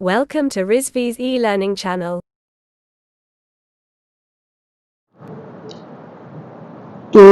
Welcome to Rizvi's e-learning channel. तो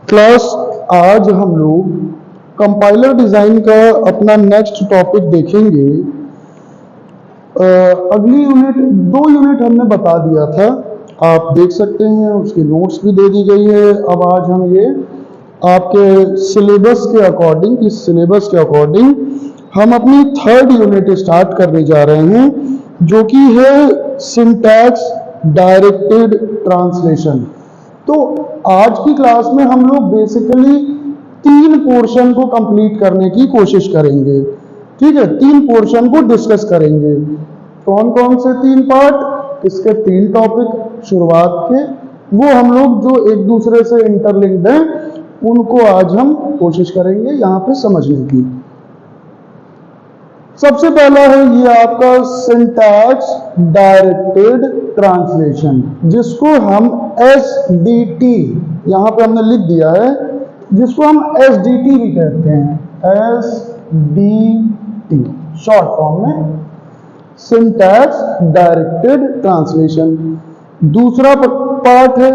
class आज हम लोग कंपाइलर डिज़ाइन का अपना नेक्स्ट टॉपिक देखेंगे। अगली यूनिट 2 यूनिट हमने बता दिया था, आप देख सकते हैं, उसकी नोट्स भी दे दी गई है। अब आज हम ये आपके सिलेबस के अकॉर्डिंग, इस सिलेबस के अकॉर्डिंग हम अपनी 3rd यूनिट स्टार्ट करने जा रहे हैं, जो कि है सिंटैक्स डायरेक्टेड ट्रांसलेशन। तो आज की क्लास में हम लोग बेसिकली 3 पोर्शन को कंप्लीट करने की कोशिश करेंगे। ठीक है, 3 पोर्शन को डिस्कस करेंगे। कौन कौन से 3 पार्ट, इसके 3 टॉपिक शुरुआत के, वो हम लोग जो एक दूसरे से इंटरलिंक्ड हैं उनको आज हम कोशिश करेंगे यहाँ पे समझने की। सबसे पहला है ये आपका सिंटैक्स डायरेक्टेड ट्रांसलेशन, जिसको हम SDT यहाँ पे हमने लिख दिया है, जिसको हम SDT भी कहते हैं, SDT शॉर्ट फॉर्म में, सिंटैक्स डायरेक्टेड ट्रांसलेशन। दूसरा पार्ट है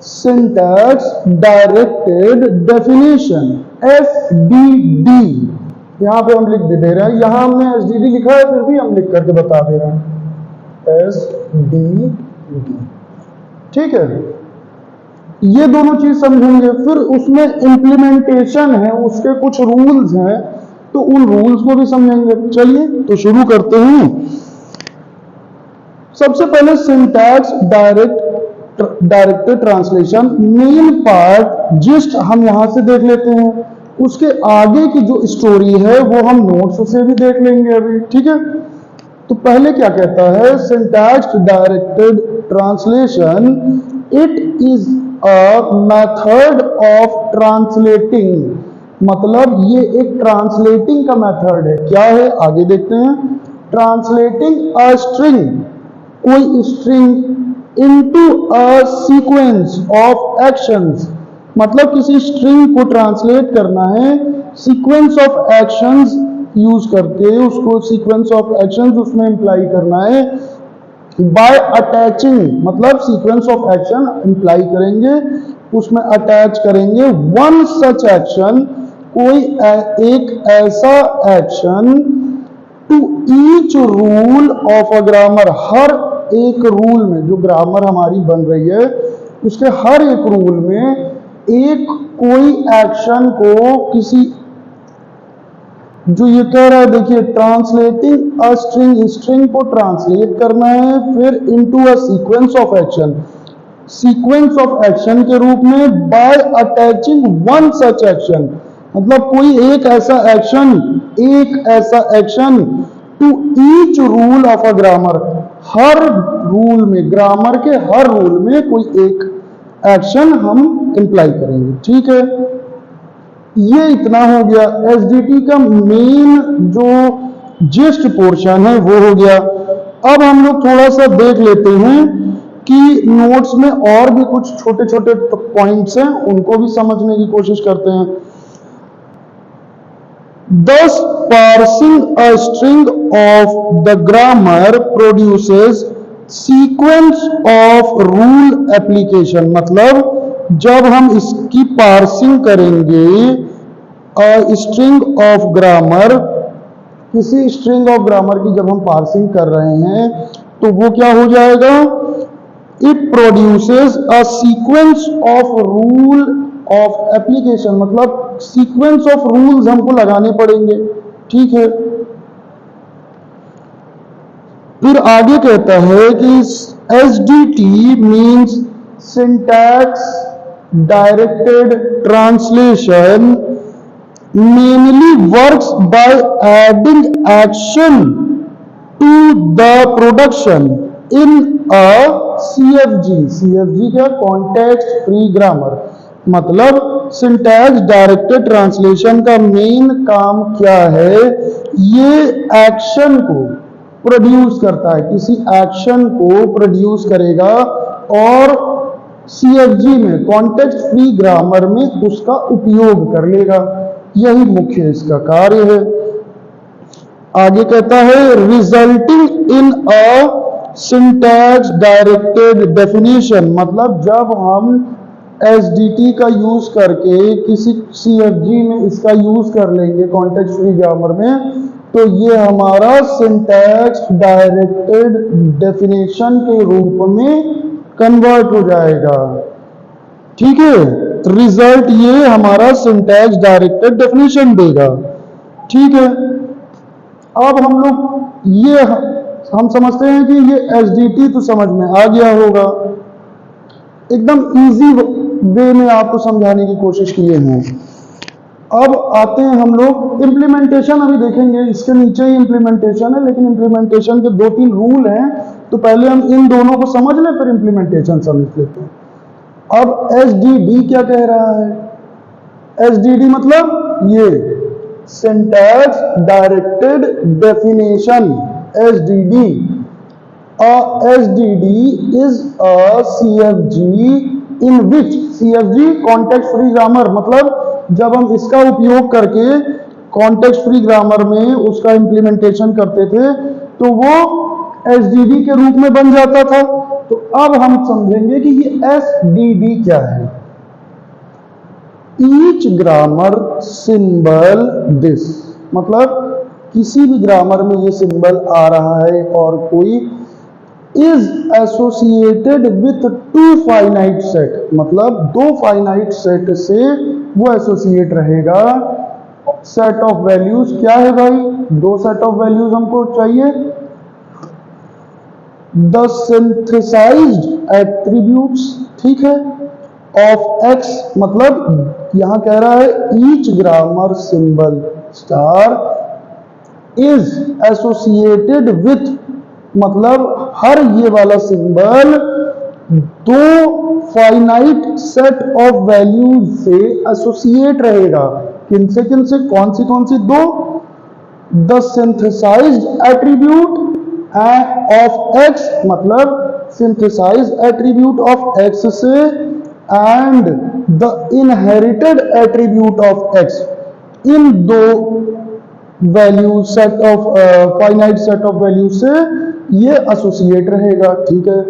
सिंटैक्स डायरेक्टेड डेफिनेशन, SDD। यहाँ पे हम लिख दे रहे हैं, यहाँ हमने SDD लिखा है, फिर भी हम लिख करके बता दे रहे हैं SDD। ठीक है, ये दोनों चीज समझेंगे। फिर उसमें इम्प्लीमेंटेशन है, उसके कुछ रूल्स हैं, तो उन रूल्स को भी समझेंगे। चलिए तो शुरू करते हैं। सबसे पहले syntax directed translation, main part gist हम यहां से देख लेते हैं, उसके आगे की जो स्टोरी है वो हम नोट्स से भी देख लेंगे अभी। ठीक है, तो पहले क्या कहता है, syntax directed translation, it is a method of translating. मतलब ये एक ट्रांसलेटिंग का मेथड है। क्या है, आगे देखते हैं। ट्रांसलेटिंग अ स्ट्रिंग, कोई string into a sequence of actions, मतलब किसी स्ट्रिंग को ट्रांसलेट करना है सीक्वेंस ऑफ एक्शंस यूज करके, उसको सीक्वेंस ऑफ एक्शंस उसमें इंप्लाई करना है। बाय अटैचिंग, मतलब सीक्वेंस ऑफ एक्शन इंप्लाई करेंगे, उसमें अटैच करेंगे वन सच एक्शन, कोई एक ऐसा action, to each rule of a grammar, हर एक रूल में, जो ग्रामर हमारी बन रही है उसके हर एक रूल में एक कोई एक्शन को किसी, जो ये कह रहा है, देखिए, ट्रांसलेटिंग अ स्ट्रिंग, स्ट्रिंग को ट्रांसलेट करना है, फिर into a sequence of action, sequence of action के रूप में, by attaching one such action, मतलब कोई एक ऐसा action to each rule of a grammar, हर रूल में, ग्रामर के हर रूल में कोई एक एक्शन हम इंप्लाई करेंगे। ठीक है, ये इतना हो गया। SDT का मेन जो जिस्ट पोर्शन है वो हो गया। अब हम लोग थोड़ा सा देख लेते हैं कि नोट्स में और भी कुछ छोटे छोटे पॉइंट्स हैं, उनको भी समझने की कोशिश करते हैं। Thus, parsing a string of the grammar produces sequence of rule application, मतलब जब हम इसकी पार्सिंग करेंगे स्ट्रिंग ऑफ ग्रामर, किसी स्ट्रिंग ऑफ ग्रामर की जब हम पार्सिंग कर रहे हैं तो वो क्या हो जाएगा, it produces a sequence of rule of application, मतलब सीक्वेंस ऑफ रूल्स हमको लगाने पड़ेंगे। ठीक है, फिर आगे कहता है कि SDT means syntax directed translation mainly works by adding action to the production in a CFG क्या, कॉन्टेक्स्ट फ्री ग्रामर। मतलब सिंटैक्स डायरेक्टेड ट्रांसलेशन का मेन काम क्या है, ये एक्शन को प्रोड्यूस करता है, किसी एक्शन को प्रोड्यूस करेगा और CFG में, कॉन्टेक्स्ट फ्री ग्रामर में उसका उपयोग कर लेगा। यही मुख्य इसका कार्य है। आगे कहता है resulting in a syntax directed definition, मतलब जब हम एसडीटी का यूज करके किसी सीएफजी में इसका यूज कर लेंगे कॉन्टेक्स्ट फ्री ग्रामर में, तो ये हमारा सिंटैक्स डायरेक्टेड डेफिनेशन के रूप में कन्वर्ट हो जाएगा। ठीक है, रिजल्ट ये हमारा सिंटैक्स डायरेक्टेड डेफिनेशन देगा। ठीक है, अब हम लोग ये हम समझते हैं कि ये एसडीटी तो समझ में आ गया होगा, एकदम इजी वे में आपको समझाने की कोशिश किए हैं। अब आते हैं हम लोग इम्प्लीमेंटेशन, अभी देखेंगे, इसके नीचे ही इम्प्लीमेंटेशन है, लेकिन इम्प्लीमेंटेशन के 2-3 रूल हैं, तो पहले हम इन दोनों को समझ लें फिर इम्प्लीमेंटेशन समझ लेते हैं। अब एसडीडी क्या कह रहा है? एसडीडी मतलब ये syntax directed definition, SDD. SDD is a CFG in which, CFG context free grammar, मतलब जब हम इसका उपयोग करके कॉन्टेक्स्ट फ्री ग्रामर में उसका इम्प्लीमेंटेशन करते थे तो वो एसडीडी के रूप में बन जाता था। तो अब हम समझेंगे कि ये एसडीडी क्या है। ईच ग्रामर सिंबल दिस, मतलब किसी भी ग्रामर में ये सिंबल आ रहा है और कोई is associated with 2 finite set, मतलब 2 फाइनाइट सेट से वो एसोसिएट रहेगा। सेट ऑफ वैल्यूज क्या है भाई? 2 सेट ऑफ वैल्यूज हमको चाहिए। द सिंथेसाइज्ड एट्रीब्यूट्स, ठीक है, ऑफ एक्स, मतलब यहां कह रहा है each grammar symbol star is associated with, मतलब हर ये वाला symbol 2 finite set of values से एसोसिएट रहेगा। किनसे किनसे? कौन सी 2? The synthesized attribute of X, मतलब सिंथेसाइज्ड एट्रीब्यूट ऑफ एक्स से, and the inherited attribute of X, in 2 value set of finite set of value से ये एसोसिएट रहेगा। ठीक है,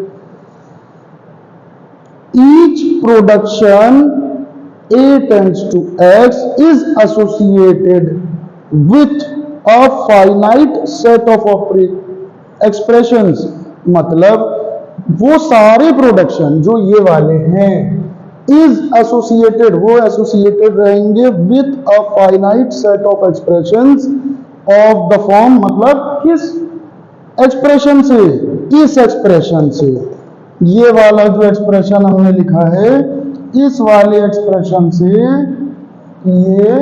each production A tends to X is associated with a finite set of expressions, मतलब वो सारे production जो ये वाले हैं is associated, वो एसोसिएटेड रहेंगे with a finite set of expressions of the form, मतलब किस एक्सप्रेशन से? इस एक्सप्रेशन से, ये वाला जो एक्सप्रेशन हमने लिखा है इस वाले एक्सप्रेशन से ये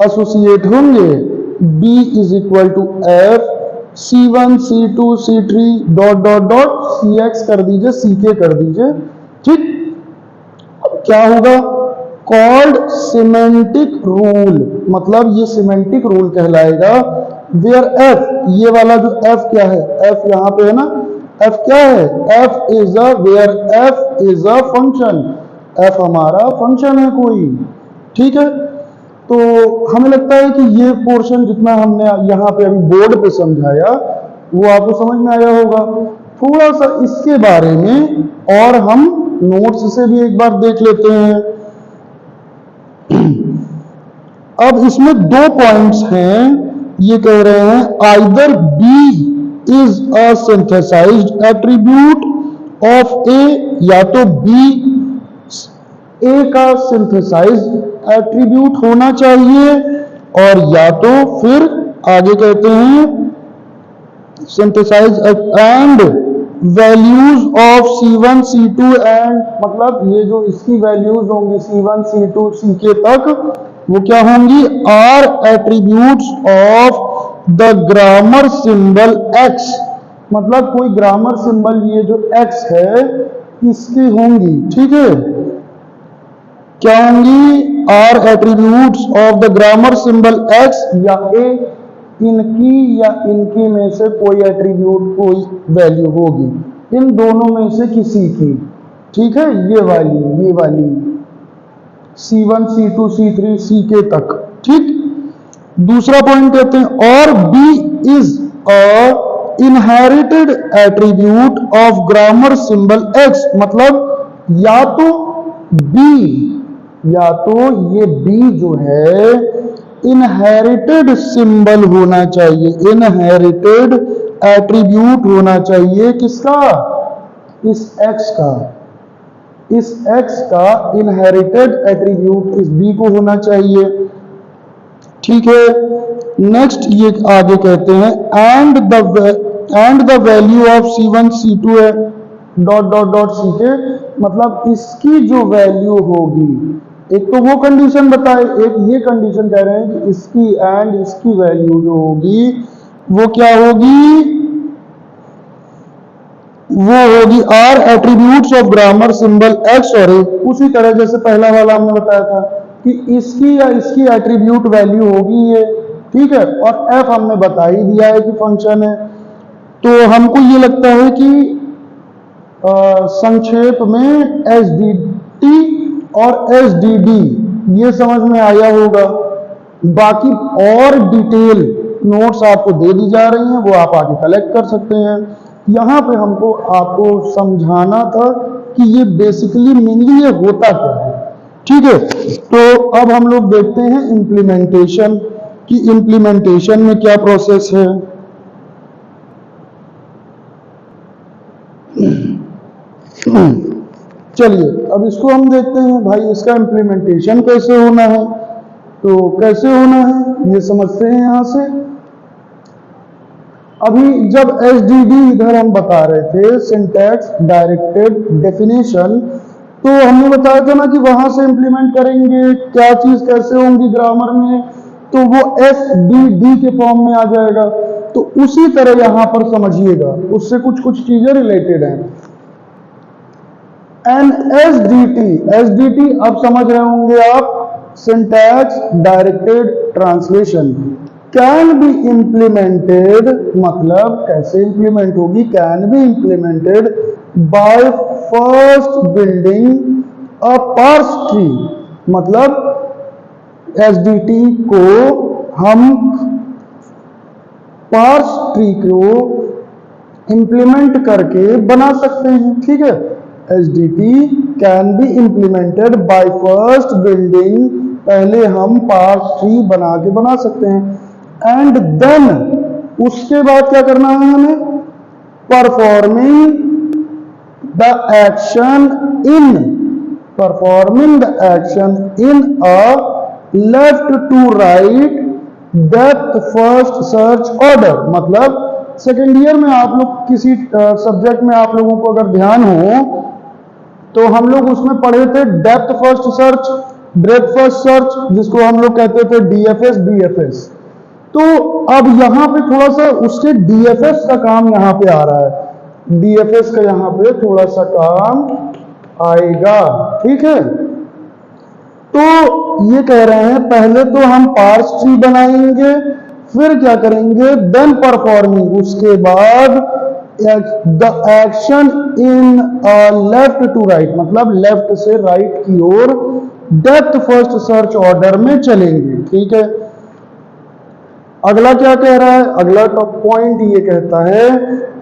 एसोसिएट होंगे। B is equal to F C1 C2 C3 dot dot dot CX कर दीजिए, CK कर दीजिए। ठीक, अब क्या होगा? कॉल्ड सिमेंटिक रूल, मतलब ये सिमेंटिक रूल कहलाएगा। वेयर F, ये वाला जो F क्या है? F यहां पे है ना, F क्या है? F is a, where F is a function, F हमारा फंक्शन है कोई। ठीक है, तो हमें लगता है कि ये पोर्शन जितना हमने यहाँ पे अभी बोर्ड पे समझाया वो आपको समझ में आया होगा। थोड़ा सा इसके बारे में और हम नोट्स से भी एक बार देख लेते हैं। अब इसमें 2 पॉइंट्स हैं, ये कह रहे हैं either B is a synthesized attribute of A, या तो B A का synthesized attribute होना चाहिए, और या तो फिर आगे कहते हैं synthesized and values of C1 C2 and, मतलब ये जो इसकी वैल्यूज होंगी C1 C2 CK तक, वो क्या होंगी? are attributes of the grammar symbol X, मतलब कोई ग्रामर सिंबल ये जो X है इसकी होंगी। ठीक है, क्या होंगी? Are attributes of the grammar symbol X या A, इनकी या इनकी में से कोई एट्रीब्यूट, कोई वैल्यू होगी, इन दोनों में से किसी की। ठीक है, ये वाली C1 C2 C3 CK तक। ठीक, दूसरा पॉइंट कहते हैं और B is a inherited attribute of grammar symbol X, मतलब या तो ये बी जो है इनहेरिटेड सिंबल होना चाहिए, इनहेरिटेड एट्रीब्यूट होना चाहिए किसका, इस एक्स का, इस एक्स का इनहेरिटेड एट्रीब्यूट इस बी को होना चाहिए। ठीक है, नेक्स्ट ये आगे कहते हैं and the value of C1 C2 है डॉट डॉट डॉट सी के, मतलब इसकी जो वैल्यू होगी, एक तो वो कंडीशन बताए, एक ये कंडीशन कह रहे हैं कि इसकी एंड इसकी वैल्यू जो होगी वो क्या होगी, वो होगी are attributes of grammar symbol X और ए। उसी तरह जैसे पहला वाला हमने बताया था कि इसकी या इसकी एट्रीब्यूट वैल्यू होगी ये, ठीक है, और एफ हमने बता ही दिया है कि फंक्शन है। तो हमको ये लगता है कि संक्षेप में एसडीटी और एसडीडी ये समझ में आया होगा। बाकी और डिटेल नोट्स आपको दे दी जा रही हैं, वो आप आके कलेक्ट कर सकते हैं। यहाँ पे हमको आपको समझाना था कि ये बेसिकली मेनली ये होता क्या है। ठीक है, तो अब हम लोग देखते हैं इम्प्लीमेंटेशन कि इम्प्लीमेंटेशन में क्या प्रोसेस है। चलिए अब इसको हम देखते हैं भाई, इसका इम्प्लीमेंटेशन कैसे होना है। तो कैसे होना है ये समझते हैं यहां से। अभी जब SDD इधर हम बता रहे थे, सिंटैक्स डायरेक्टेड डेफिनेशन, तो हमने बताया था ना कि वहां से इंप्लीमेंट करेंगे क्या चीज कैसे होंगी ग्रामर में, तो वो SDD के फॉर्म में आ जाएगा। तो उसी तरह यहां पर समझिएगा, उससे कुछ कुछ चीजें रिलेटेड हैं। एसडीटी अब समझ रहे होंगे आप, syntax directed translation can be implemented, मतलब कैसे इंप्लीमेंट होगी, can be implemented by first building a parse tree, मतलब एसडीटी को हम पार्स ट्री को इंप्लीमेंट करके बना सकते हैं। ठीक है, SDT can be implemented by first building, पहले हम पार्स ट्री बना के बना सकते हैं। एंड देन उसके बाद क्या करना है हमें, performing the action in a left to right depth first search order, मतलब सेकेंड ईयर में आप लोग किसी सब्जेक्ट में आप लोगों को अगर ध्यान हो तो हम लोग उसमें पढ़े थे depth first search, breath first search, जिसको हम लोग कहते थे DFS BFS। तो अब यहां पे थोड़ा सा उसके DFS का काम यहां पे आ रहा है, DFS का यहां पे थोड़ा सा काम आएगा। ठीक है, तो ये कह रहे हैं पहले तो हम पार्स ट्री बनाएंगे, फिर क्या करेंगे, देन परफॉर्मिंग, उसके बाद the action in left to right, मतलब लेफ्ट से राइट की ओर डेप्थ फर्स्ट सर्च ऑर्डर में चलेंगे। ठीक है, अगला क्या कह रहा है, अगला पॉइंट ये कहता है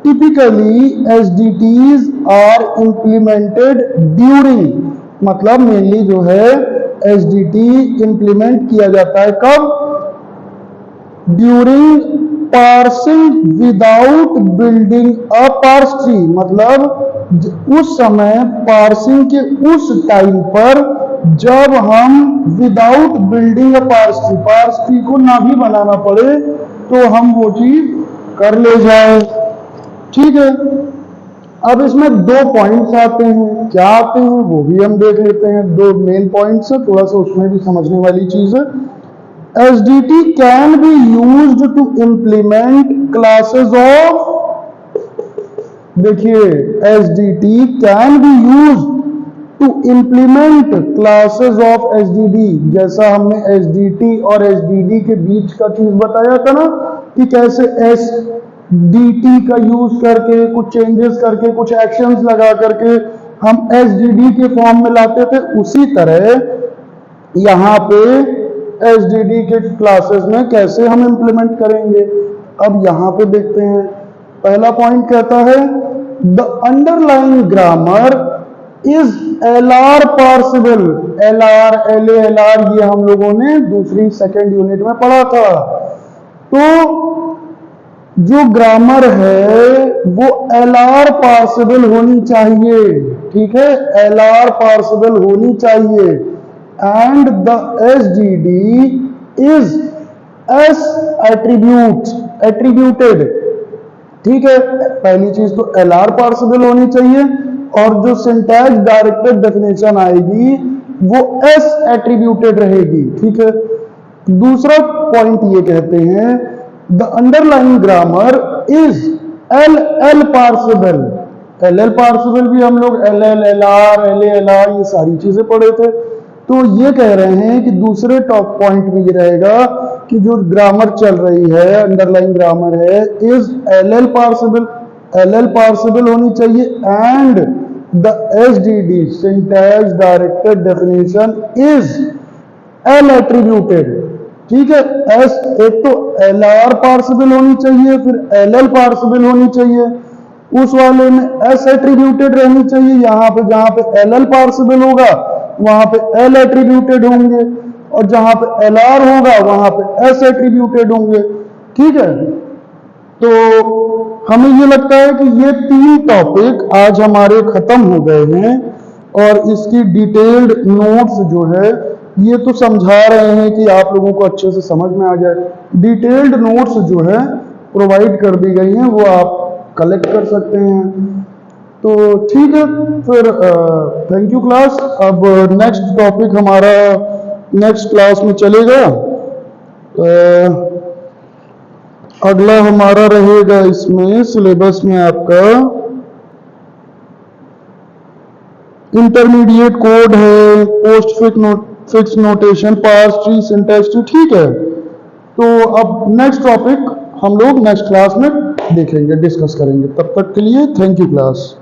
typically SDTs are implemented during, मतलब मेनली जो है SDT इंप्लीमेंट किया जाता है कब, during parsing without building a parse tree, मतलब उस समय पार्सिंग के उस टाइम पर जब हम without building a parse tree को ना भी बनाना पड़े तो हम वो चीज कर ले जाए। ठीक है, अब इसमें दो पॉइंट्स आते हैं, क्या आते हैं वो भी हम देख लेते हैं। दो मेन पॉइंट्स है, थोड़ा सा उसमें भी समझने वाली चीज है। SDT can be used to implement classes of, देखिए SDT can be used to implement classes of SDD, जैसा हमने SDT और SDD के बीच का चीज बताया था ना कि कैसे SDT का यूज करके कुछ चेंजेस करके कुछ एक्शंस लगा करके हम SDD के फॉर्म में लाते थे, उसी तरह यहाँ पे एसडीडी के क्लासेस में कैसे हम इंप्लीमेंट करेंगे। अब यहाँ पे देखते हैं, पहला पॉइंट कहता है the underlying grammar is LR पार्सिबल। LR, LA, LR ये हम लोगों ने दूसरी सेकेंड यूनिट में पढ़ा था। तो जो ग्रामर है वो LR पार्सिबल होनी चाहिए, ठीक है, LR पार्सिबल होनी चाहिए। And the SDD is S attributed, ठीक है। पहली चीज तो LR पार्सिबल होनी चाहिए, और जो सिंटैक्स डायरेक्टेड डेफिनेशन आएगी वो S एट्रीब्यूटेड रहेगी, ठीक है। दूसरा पॉइंट ये कहते हैं the underlying grammar is LL पार्सिबल। LL पार्सिबल भी हम लोग LL, LR, LA, LR ये सारी चीजें पढ़े थे। तो ये कह रहे हैं कि दूसरे टॉप पॉइंट में ये रहेगा कि जो ग्रामर चल रही है, अंडरलाइंग ग्रामर है, इज LL पार्सिबल, LL पार्सिबल होनी चाहिए। And the SDD syntax directed definition is L attributed, ठीक है। S एक तो LR पार्सिबल होनी चाहिए, फिर LL पार्सिबल होनी चाहिए, उस वाले में S एट्रीब्यूटेड रहनी चाहिए। यहाँ पे जहां पे LL पार्सिबल होगा वहां पे L एट्रीब्यूटेड होंगे, और जहां पे LR होगा वहां पे S एट्रीब्यूटेड होंगे, ठीक है। तो हमें ये लगता है कि ये 3 टॉपिक आज हमारे खत्म हो गए हैं, और इसकी डिटेल्ड नोट्स जो है ये तो समझा रहे हैं कि आप लोगों को अच्छे से समझ में आ जाए। डिटेल्ड नोट्स जो है प्रोवाइड कर दी गई हैं, वो आप कलेक्ट कर सकते हैं। तो ठीक है, फिर थैंक यू क्लास। अब नेक्स्ट टॉपिक हमारा नेक्स्ट क्लास में चलेगा। अगला हमारा रहेगा इसमें सिलेबस में आपका इंटरमीडिएट कोड है, postfix notation, parse tree, syntax tree, ठीक है। तो अब नेक्स्ट टॉपिक हम लोग नेक्स्ट क्लास में देखेंगे, डिस्कस करेंगे। तब तक के लिए थैंक यू क्लास।